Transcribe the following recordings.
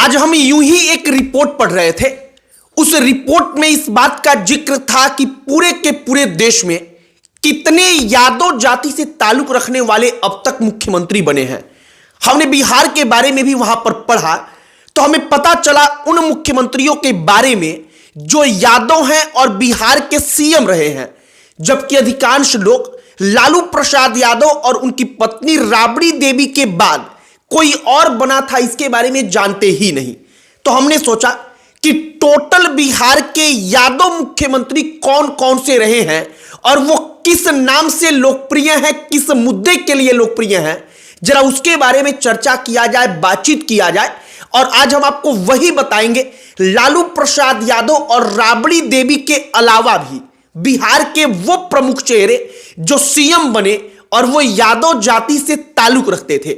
आज हम यूं ही एक रिपोर्ट पढ़ रहे थे। उस रिपोर्ट में इस बात का जिक्र था कि पूरे के पूरे देश में कितने यादव जाति से ताल्लुक रखने वाले अब तक मुख्यमंत्री बने हैं। हमने बिहार के बारे में भी वहां पर पढ़ा तो हमें पता चला उन मुख्यमंत्रियों के बारे में जो यादव हैं और बिहार के सीएम रहे हैं, जबकि अधिकांश लोग लालू प्रसाद यादव और उनकी पत्नी राबड़ी देवी के बाद कोई और बना था इसके बारे में जानते ही नहीं। तो हमने सोचा कि टोटल बिहार के यादव मुख्यमंत्री कौन कौन से रहे हैं और वो किस नाम से लोकप्रिय हैं, किस मुद्दे के लिए लोकप्रिय हैं, जरा उसके बारे में चर्चा किया जाए, बातचीत किया जाए। और आज हम आपको वही बताएंगे, लालू प्रसाद यादव और राबड़ी देवी के अलावा भी बिहार के वो प्रमुख चेहरे जो सीएम बने और वो यादव जाति से ताल्लुक रखते थे।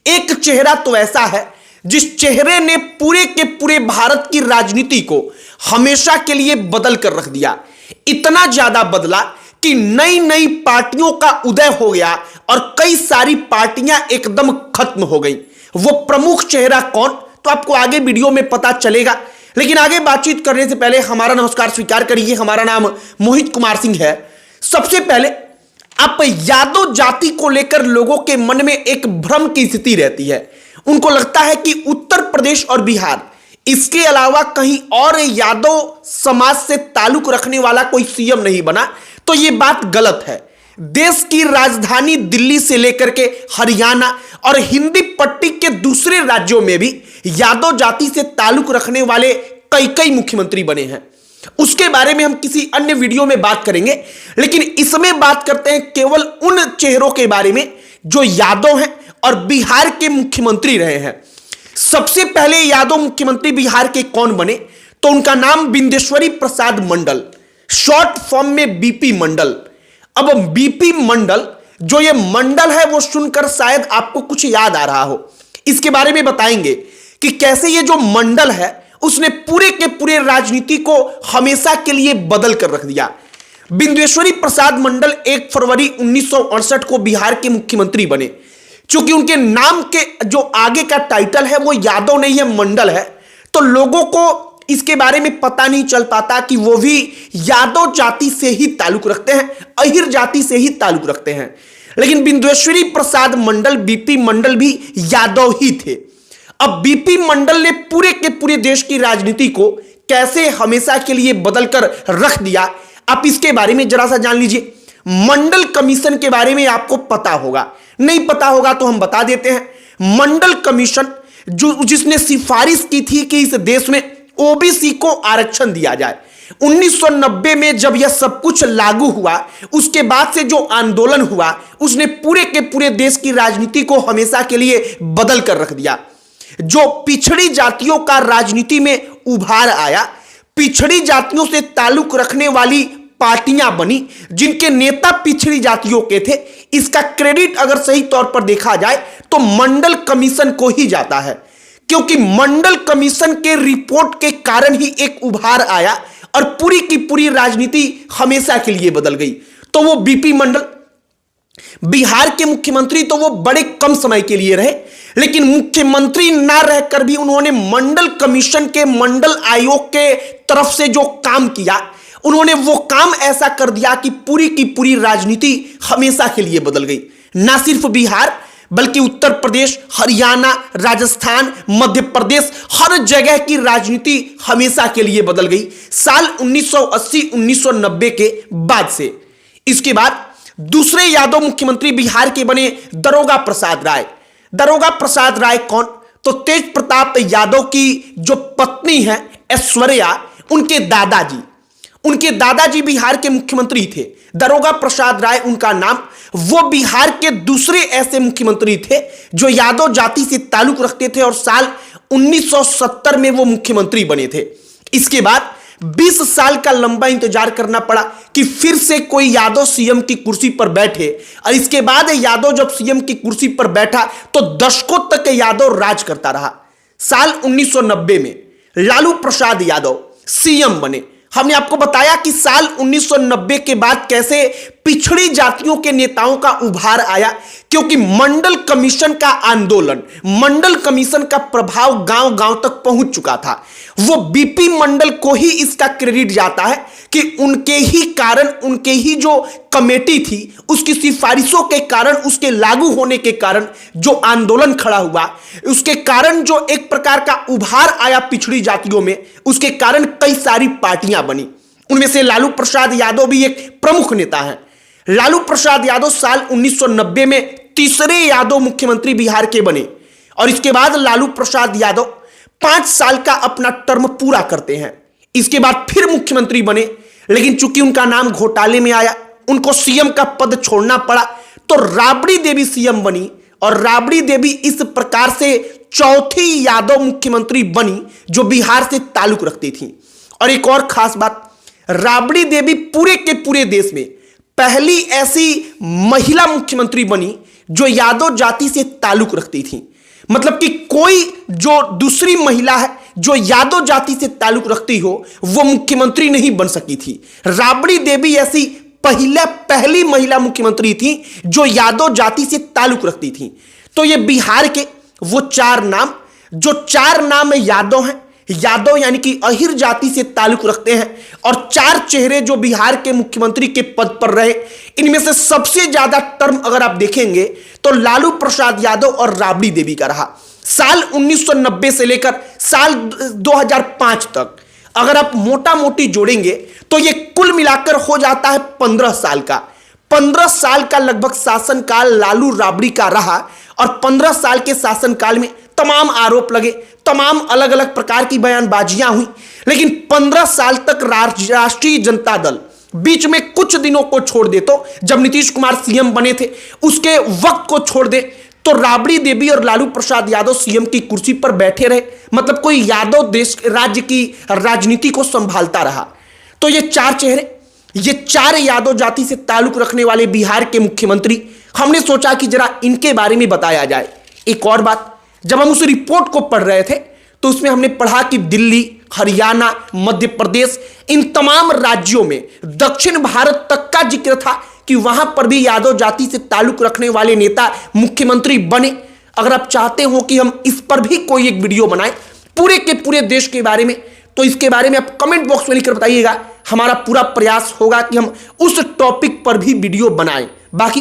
एक चेहरा तो ऐसा है जिस चेहरे ने पूरे के पूरे भारत की राजनीति को हमेशा के लिए बदल कर रख दिया। इतना ज्यादा बदला कि नई नई पार्टियों का उदय हो गया और कई सारी पार्टियां एकदम खत्म हो गई। वो प्रमुख चेहरा कौन, तो आपको आगे वीडियो में पता चलेगा। लेकिन आगे बातचीत करने से पहले हमारा नमस्कार स्वीकार करिए। हमारा नाम मोहित कुमार सिंह है। सबसे पहले आप यादव जाति को लेकर लोगों के मन में एक भ्रम की स्थिति रहती है। उनको लगता है कि उत्तर प्रदेश और बिहार इसके अलावा कहीं और यादव समाज से ताल्लुक रखने वाला कोई सीएम नहीं बना। तो यह बात गलत है। देश की राजधानी दिल्ली से लेकर के हरियाणा और हिंदी पट्टी के दूसरे राज्यों में भी यादव जाति से ताल्लुक रखने वाले कई कई मुख्यमंत्री बने हैं। उसके बारे में हम किसी अन्य वीडियो में बात करेंगे, लेकिन इसमें बात करते हैं केवल उन चेहरों के बारे में जो यादव हैं और बिहार के मुख्यमंत्री रहे हैं। सबसे पहले यादव मुख्यमंत्री बिहार के कौन बने, तो उनका नाम बिंदेश्वरी प्रसाद मंडल, शॉर्ट फॉर्म में बीपी मंडल। अब बीपी मंडल, जो ये मंडल है वो सुनकर शायद आपको कुछ याद आ रहा हो। इसके बारे में बताएंगे कि कैसे ये जो मंडल है उसने पूरे के पूरे राजनीति को हमेशा के लिए बदल कर रख दिया। बिंदेश्वरी प्रसाद मंडल 1 फरवरी 1968 को बिहार के मुख्यमंत्री बने। चूंकि उनके नाम के जो आगे का टाइटल है वो यादव नहीं है, मंडल है, तो लोगों को इसके बारे में पता नहीं चल पाता कि वो भी यादव जाति से ही ताल्लुक रखते हैं, अहिर जाति से ही ताल्लुक रखते हैं। लेकिन बिंदेश्वरी प्रसाद मंडल, बीपी मंडल भी यादव ही थे। अब बीपी मंडल ने पूरे के पूरे देश की राजनीति को कैसे हमेशा के लिए बदलकर रख दिया, आप इसके बारे में जरा सा जान लीजिए। मंडल कमीशन के बारे में आपको पता होगा, नहीं पता होगा तो हम बता देते हैं। मंडल कमीशन जिसने सिफारिश की थी कि इस देश में ओबीसी को आरक्षण दिया जाए। 1990 में जब यह सब कुछ लागू हुआ, उसके बाद से जो आंदोलन हुआ उसने पूरे के पूरे देश की राजनीति को हमेशा के लिए बदल कर रख दिया। जो पिछड़ी जातियों का राजनीति में उभार आया, पिछड़ी जातियों से ताल्लुक रखने वाली पार्टियां बनी जिनके नेता पिछड़ी जातियों के थे। इसका क्रेडिट अगर सही तौर पर देखा जाए तो मंडल कमीशन को ही जाता है, क्योंकि मंडल कमीशन के रिपोर्ट के कारण ही एक उभार आया और पूरी की पूरी राजनीति हमेशा के लिए बदल गई। तो वो बीपी मंडल बिहार के मुख्यमंत्री तो वो बड़े कम समय के लिए रहे, लेकिन मुख्यमंत्री ना रहकर भी उन्होंने मंडल कमीशन के, मंडल आयोग के तरफ से जो काम किया, उन्होंने वो काम ऐसा कर दिया कि पूरी की पूरी राजनीति हमेशा के लिए बदल गई। ना सिर्फ बिहार बल्कि उत्तर प्रदेश, हरियाणा, राजस्थान, मध्य प्रदेश, हर जगह की राजनीति हमेशा के लिए बदल गई साल 1980-1990 के बाद से। इसके बाद दूसरे यादव मुख्यमंत्री बिहार के बने दारोगा प्रसाद राय। दारोगा प्रसाद राय कौन, तो तेज प्रताप यादव की जो पत्नी है ऐश्वर्या, उनके दादाजी बिहार के मुख्यमंत्री थे। दारोगा प्रसाद राय उनका नाम। वो बिहार के दूसरे ऐसे मुख्यमंत्री थे जो यादव जाति से ताल्लुक रखते थे और साल 1970 में वो मुख्यमंत्री बने थे। इसके बाद 20 साल का लंबा इंतजार करना पड़ा कि फिर से कोई यादव सीएम की कुर्सी पर बैठे, और इसके बाद यादव जब सीएम की कुर्सी पर बैठा तो दशकों तक यादव राज करता रहा। साल 1990 में लालू प्रसाद यादव सीएम बने। हमने आपको बताया कि साल 1990 के बाद कैसे पिछड़ी जातियों के नेताओं का उभार आया, क्योंकि मंडल कमीशन का आंदोलन, मंडल कमीशन का प्रभाव गांव गांव तक पहुंच चुका था। वो बीपी मंडल को ही इसका क्रेडिट जाता है कि उनके ही कारण, उनके ही जो कमेटी थी उसकी सिफारिशों के कारण, उसके लागू होने के कारण जो आंदोलन खड़ा हुआ, उसके कारण जो एक प्रकार का उभार आया पिछड़ी जातियों में, उसके कारण कई सारी पार्टियां बनी। उनमें से लालू प्रसाद यादव भी एक प्रमुख नेता है। लालू प्रसाद यादव साल 1990 में तीसरे यादव मुख्यमंत्री बिहार के बने और इसके बाद लालू प्रसाद यादव 5 साल का अपना टर्म पूरा करते हैं। इसके बाद फिर मुख्यमंत्री बने, लेकिन चूंकि उनका नाम घोटाले में आया, उनको सीएम का पद छोड़ना पड़ा, तो राबड़ी देवी सीएम बनी और राबड़ी देवी इस प्रकार से चौथी यादव मुख्यमंत्री बनी जो बिहार से ताल्लुक रखती थी। और एक और खास बात, राबड़ी देवी पूरे के पूरे देश में पहली ऐसी महिला मुख्यमंत्री बनी जो यादव जाति से ताल्लुक रखती थी। मतलब कि कोई जो दूसरी महिला है जो यादव जाति से ताल्लुक रखती हो वो मुख्यमंत्री नहीं बन सकी थी। राबड़ी देवी ऐसी पहली महिला मुख्यमंत्री थी जो यादव जाति से ताल्लुक रखती थी। तो ये बिहार के वो 4 नाम, जो 4 नाम यादव हैं, यादव यानी कि अहिर जाति से ताल्लुक रखते हैं, और 4 चेहरे जो बिहार के मुख्यमंत्री के पद पर रहे, इनमें से सबसे ज्यादा टर्म अगर आप देखेंगे तो लालू प्रसाद यादव और राबड़ी देवी का रहा। साल 1990 से लेकर साल 2005 तक अगर आप मोटा मोटी जोड़ेंगे तो ये कुल मिलाकर हो जाता है 15 साल का। 15 साल का लगभग शासनकाल लालू राबड़ी का रहा और 15 साल के शासनकाल में तमाम आरोप लगे, तमाम अलग अलग प्रकार की बयानबाजियां हुई, लेकिन 15 साल तक राष्ट्रीय जनता दल बीच में कुछ दिनों को छोड़ दे, तो जब नीतीश कुमार सीएम बने थे उसके वक्त को छोड़ दे तो राबड़ी देवी और लालू प्रसाद यादव सीएम की कुर्सी पर बैठे रहे। मतलब कोई यादव देश राज्य की राजनीति को संभालता रहा। तो ये 4 चेहरे, ये 4 यादव जाति से ताल्लुक रखने वाले बिहार के मुख्यमंत्री, हमने सोचा कि जरा इनके बारे में बताया जाए। एक और बात, जब हम उस रिपोर्ट को पढ़ रहे थे तो उसमें हमने पढ़ा कि दिल्ली, हरियाणा, मध्य प्रदेश, इन तमाम राज्यों में दक्षिण भारत तक का जिक्र था कि वहां पर भी यादव जाति से ताल्लुक रखने वाले नेता मुख्यमंत्री बने। अगर आप चाहते हो कि हम इस पर भी कोई एक वीडियो बनाएं पूरे के पूरे देश के बारे में, तो इसके बारे में आप कमेंट बॉक्स में लिखकर बताइएगा। हमारा पूरा प्रयास होगा कि हम उस टॉपिक पर भी वीडियो बनाएं। बाकी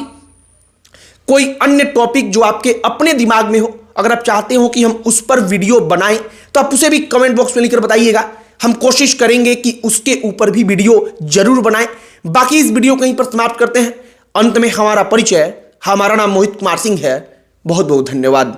कोई अन्य टॉपिक जो आपके अपने दिमाग में हो, अगर आप चाहते हो कि हम उस पर वीडियो बनाएं तो आप उसे भी कमेंट बॉक्स में लिखकर बताइएगा। हम कोशिश करेंगे कि उसके ऊपर भी वीडियो जरूर बनाएं। बाकी इस वीडियो को यहीं पर समाप्त करते हैं। अंत में हमारा परिचय, हमारा नाम मोहित कुमार सिंह है। बहुत बहुत धन्यवाद।